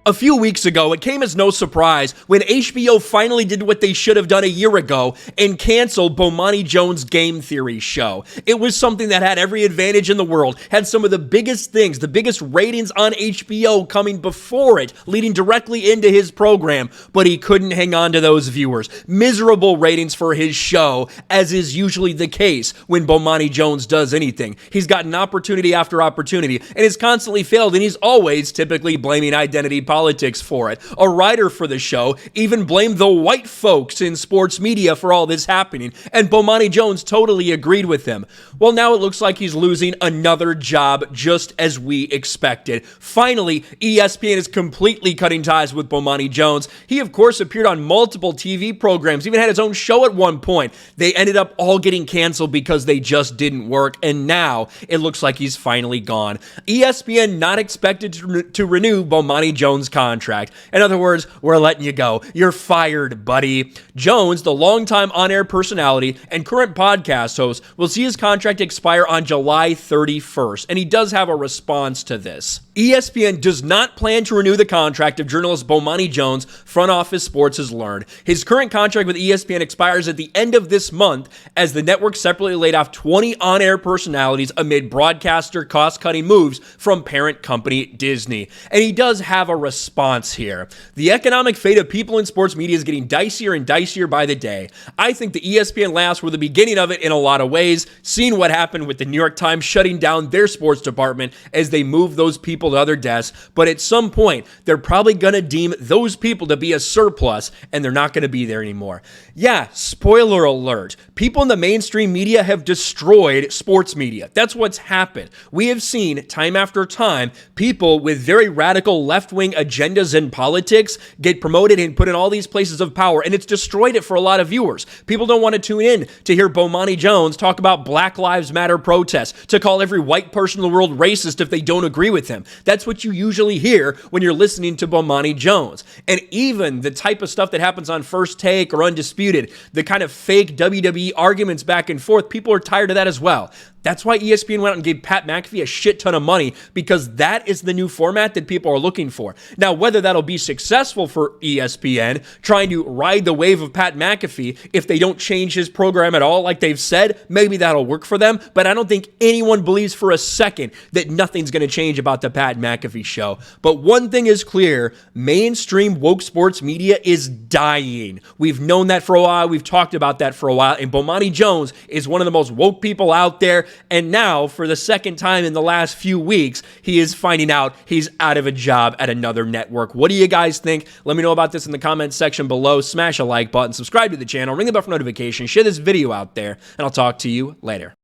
A few weeks ago, it came as no surprise when HBO finally did what they should have done a year ago and canceled Bomani Jones' Game Theory show. It was something that had every advantage in the world, had some of the biggest things, the biggest ratings on HBO coming before it, leading directly into his program, but he couldn't hang on to those viewers. Miserable ratings for his show, as is usually the case when Bomani Jones does anything. He's gotten opportunity after opportunity and has constantly failed, and he's always typically blaming identity politics for it. A writer for the show even blamed the white folks in sports media for all this happening, and Bomani Jones totally agreed with him. Well, now it looks like he's losing another job, just as we expected. Finally, ESPN is completely cutting ties with Bomani Jones. He, of course, appeared on multiple TV programs, even had his own show at one point. They ended up all getting canceled because they just didn't work, and now it looks like he's finally gone. ESPN not expected to renew Bomani Jones' contract. In other words, we're letting you go. You're fired, buddy. Jones, the longtime on-air personality and current podcast host, will see his contract expire on July 31st, and he does have a response to this. ESPN does not plan to renew the contract of journalist Bomani Jones, Front Office Sports has learned. His current contract with ESPN expires at the end of this month as the network separately laid off 20 on-air personalities amid broadcaster cost-cutting moves from parent company Disney. And he does have a response here. The economic fate of people in sports media is getting dicier and dicier by the day. I think the ESPN layoffs were the beginning of it in a lot of ways, seeing what happened with the New York Times shutting down their sports department as they moved those people to other desks, but at some point, they're probably going to deem those people to be a surplus, and they're not going to be there anymore. Yeah, spoiler alert. People in the mainstream media have destroyed sports media. That's what's happened. We have seen time after time people with very radical left-wing agendas in politics get promoted and put in all these places of power, and it's destroyed it for a lot of viewers. People don't want to tune in to hear Bomani Jones talk about Black Lives Matter protests, to call every white person in the world racist if they don't agree with him. That's what you usually hear when you're listening to Bomani Jones. And even the type of stuff that happens on First Take or Undisputed, the kind of fake WWE arguments back and forth, people are tired of that as well. That's why ESPN went out and gave Pat McAfee a shit ton of money, because that is the new format that people are looking for. Now, whether that'll be successful for ESPN, trying to ride the wave of Pat McAfee, if they don't change his program at all, like they've said, maybe that'll work for them. But I don't think anyone believes for a second that nothing's going to change about the Pat McAfee show. But one thing is clear, mainstream woke sports media is dying. We've known that for a while. We've talked about that for a while. And Bomani Jones is one of the most woke people out there. And now, for the second time in the last few weeks, he is finding out he's out of a job at another network. What do you guys think? Let me know about this in the comments section below. Smash a like button, subscribe to the channel, ring the bell for notifications, share this video out there, and I'll talk to you later.